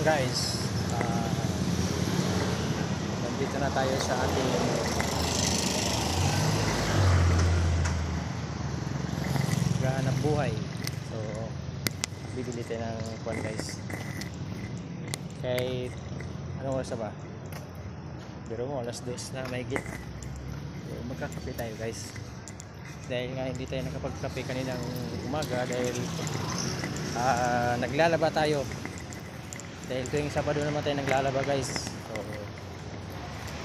guys, nandito na tayo sa ating gahanap buhay. So bibili tayo ng kwan guys. Kahit anong oras ba? Pero mo alas 2 na mahigit. So magkakape tayo guys. Dahil nga hindi tayo nakapagkape kaninang umaga dahil naglalaba tayo. Dahil tuwing Sabado naman tayo naglalaba guys. So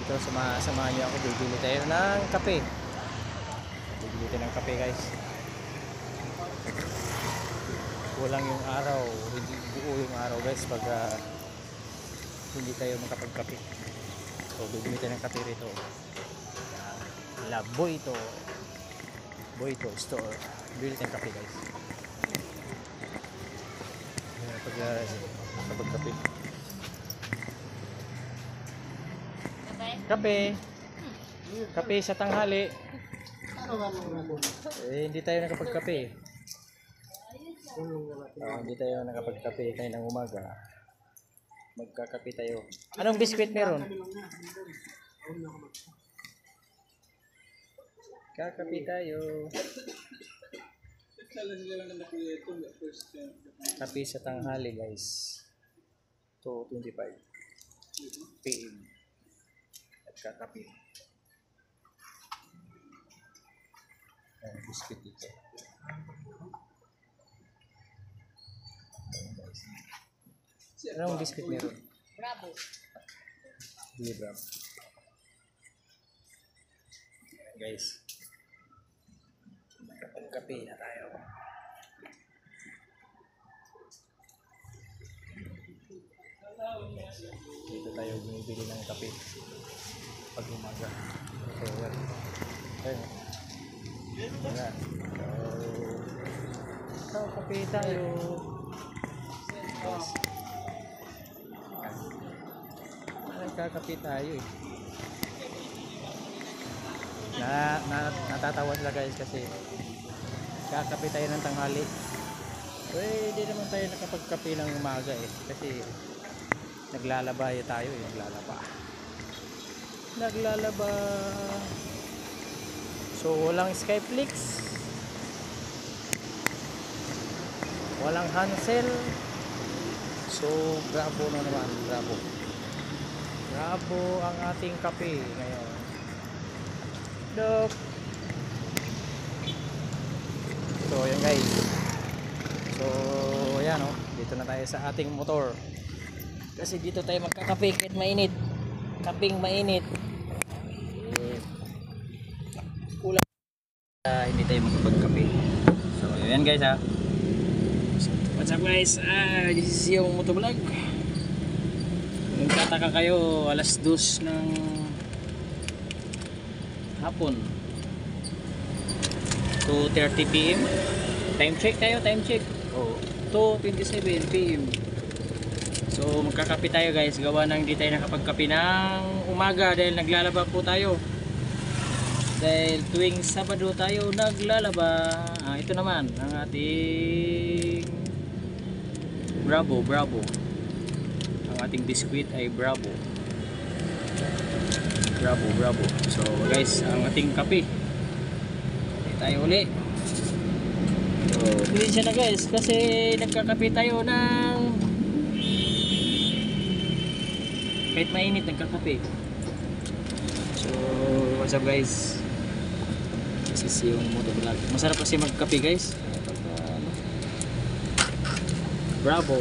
ito samahan nyo ako, bibili tayo ng kape. Bibili tayo ng kape guys. Kulang yung araw, hindi buo yung araw guys pag hindi tayo makapagkape. So bibili tayo ng kape rito. La Boito store. Bibili tayo ng kape guys. Pagkape. Kape sa tanghali. Hindi tayo nakapagkape. Hindi tayo nakapagkape tayo ng umaga. Magkakape tayo. Anong biskwit meron? Kakape tayo. Kape sa tanghali guys. 2:25 PM at kakape. Biscuit dito. Anong biscuit meron? Bravo. Hindi Bravo. Guys, kape na tayo. Dito tayo bumibili ng kape pag umaga. So, ayun. Ayan. So, kape tayo. Yes. Nagkakape tayo eh. Natatawa sila guys kasi kakape tayo ng tanghali. Hindi naman tayo nakapagkape ng umaga eh. Kasi naglalaba tayo eh. Naglalaba. So walang Skyflix, walang Hansel. So Bravo na naman. Bravo ang ating kape ngayon. Dok. So yan guys. So ayan oh, dito na tayo sa ating motor. Kasi dito tayo magkakape kahit mainit. Kaping mainit. Kulang hindi tayo makapagkape. So ayan guys ha. What's up guys? This is yung motovlog. Kung tataka kayo, alas 2 ng hapon, 2:30 PM. Time check tayo, time check. 2:27 PM. So magkakape tayo guys, gawa nang hindi tayo nakapagkape ng umaga dahil naglalaba po tayo. Dahil tuwing Sabado tayo naglalaba. Ito naman ang ating Bravo. Ang ating biscuit ay Bravo. So guys, ang ating kape. Tayo uli. So siya na guys kasi nagkakape tayo ng kahit mainit nagkakape. So what's up guys? This is yung motovlog. Masarap kasi magkape guys. Bravo.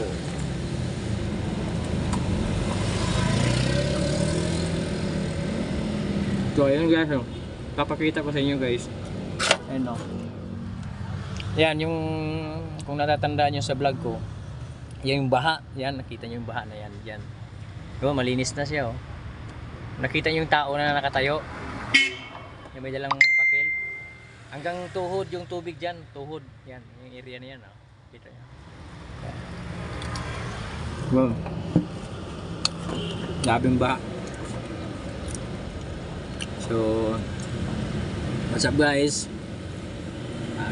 So ayun guys, papakita ko sa inyo guys. Ayun o. Yan yung kung natatandaan nyo sa vlog ko, yung baha, yan nakita nyo yung baha na yan. Yan. Diba, malinis na siya oh. Nakita nyo yung tao na nakatayo. Yung may dalang papel. Hanggang tuhod yung tubig dyan, tuhod. Yan, yung area na yan oh. Kita nyo. Wow. Labing baha. So what's up guys?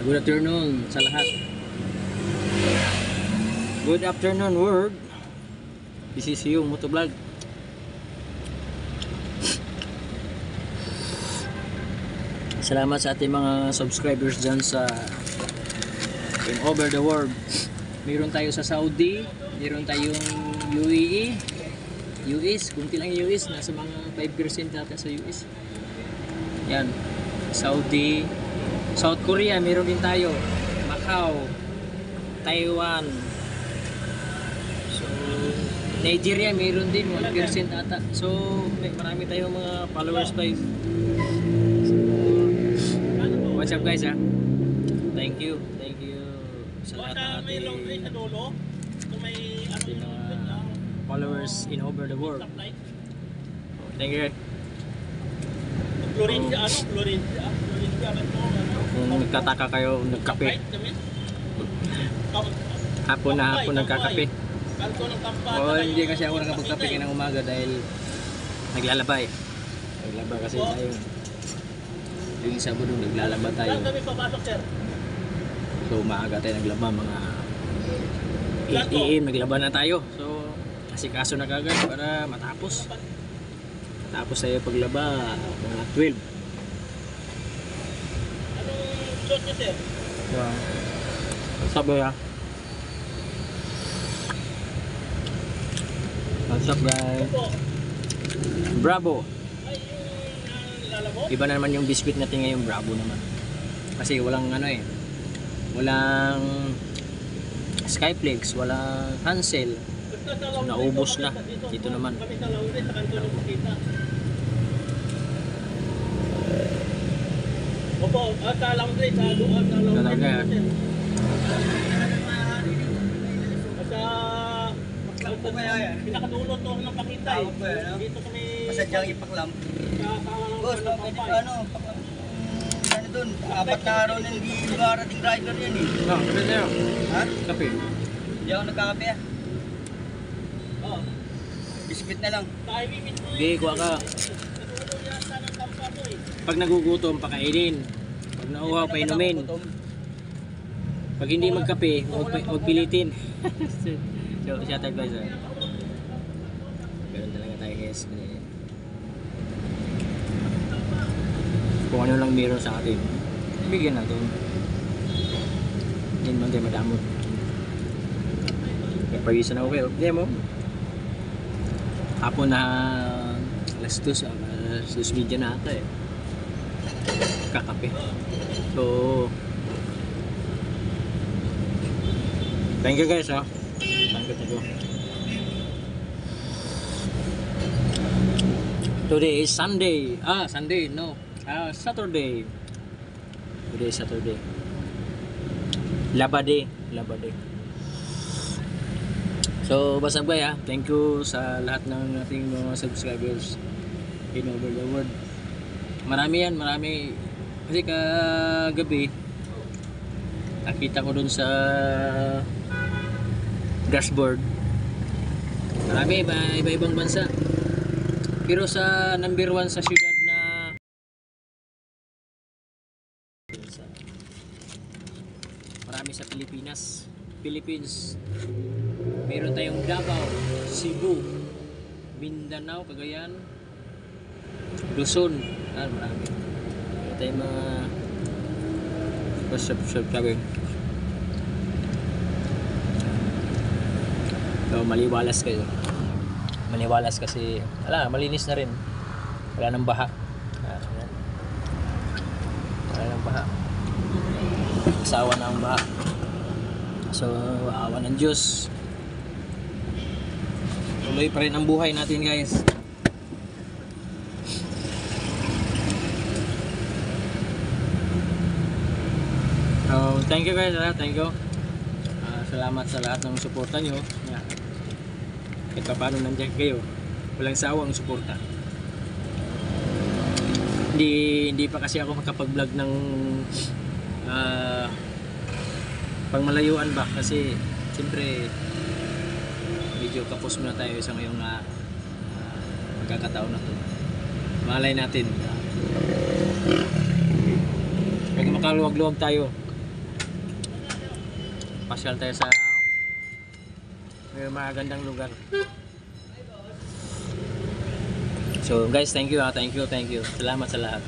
Good afternoon sa lahat. Good afternoon world. PCCU Motovlog. Salamat sa ating mga subscribers dyan sa in over the world. Meron tayo sa Saudi, meron tayong UAE, US, kunti lang yung US, nasa mga 5% data sa US. Yan, Saudi, South Korea, meron din tayo, Macau, Taiwan, so Nigeria, meron din 1% ata. So marami tayong mga followers guys. So, what's up guys ha? Thank you sa lahat ng ating mga followers in over the world. Thank you. Kung nagtataka kayo, nagkape. Hapon na hapon nagkakape. O hindi kasi ako nakapagkape ng umaga dahil naglalaba eh. Naglalaba kasi tayo. Yung Sabado naglalaba tayo. So maaga tayo naglaba, mga 8 AM naglaba na tayo. So asikaso na kagad para matapos. Tapos tayo paglaba mga 12. Anong shot niya, sir? Sabi ha. What's up guys? Bravo. Ay, yung lalabo? Iba na naman yung biscuit natin ngayon, Bravo naman. Kasi walang ano eh. Walang Skyflex, walang Hansel. So, naubos na. Dito naman. Kami sa Laundry, sa kanto ng Bukita. Opo, sa Laundry, sa doon, sa Laundry. Talaga. Sa pinakadulot to ng Pakitay. Dito kami Masadyang ipaklam. Boss, sa pwede ba ano? Ano dun? 4 na araw na hindi makarating driver yan eh. No, pwede yun. Ha? Kape. Hindi ako nagkakape ah. Oh, Biscuit na lang. timing mo. Hindi, kuha ka. Natulog yata ng kampa to eh. Pag nagugutom, pakainin. Pag nauhaw, painumin. Pag hindi magkape, huwag pilitin. So, shout out guys. Ganun talaga tayo guys. Kung ano lang meron sa atin, ibigyan natin. Hindi naman tayo madamot. Nagpagisan ako kayo. Hindi mo. Hapon na alas 2 media na ata eh. Kakape. So, thank you guys ha. Thank you. Today is Sunday. Sunday, no. Saturday. Today is Saturday. Labade. So, basta ba ya? Thank you sa lahat ng ating mga subscribers in over the world. Marami yan, marami. Kasi kagabi, nakita ko dun sa dashboard. Marami, iba-ibang bansa. Pero sa number 1 sa syudad na marami sa Philippines. Meron tayong Davao, Cebu, Mindanao, Cagayan, Luzon. Marami. Meron tayong mga subscriber. So, maliwalas kayo. Maliwalas kasi malinis na rin. Wala nang baha. Wala nang baha. Asawa na ang baha. So, awa ng Diyos. Tuloy pa rin ang buhay natin guys. So, thank you guys. Thank you. Salamat sa lahat ng suporta nyo. Kahit paano nandiyan kayo, walang sawang suporta. Hindi pa kasi ako makapag-vlog ng pangmalayuan ba, kasi siyempre medyo kapos muna tayo sa ngayong magkakataon na to. Malay natin pag makaluwag-luwag tayo, pasyal tayo sa may magandang lugar. So guys, thank you. Thank you. Salamat sa lahat.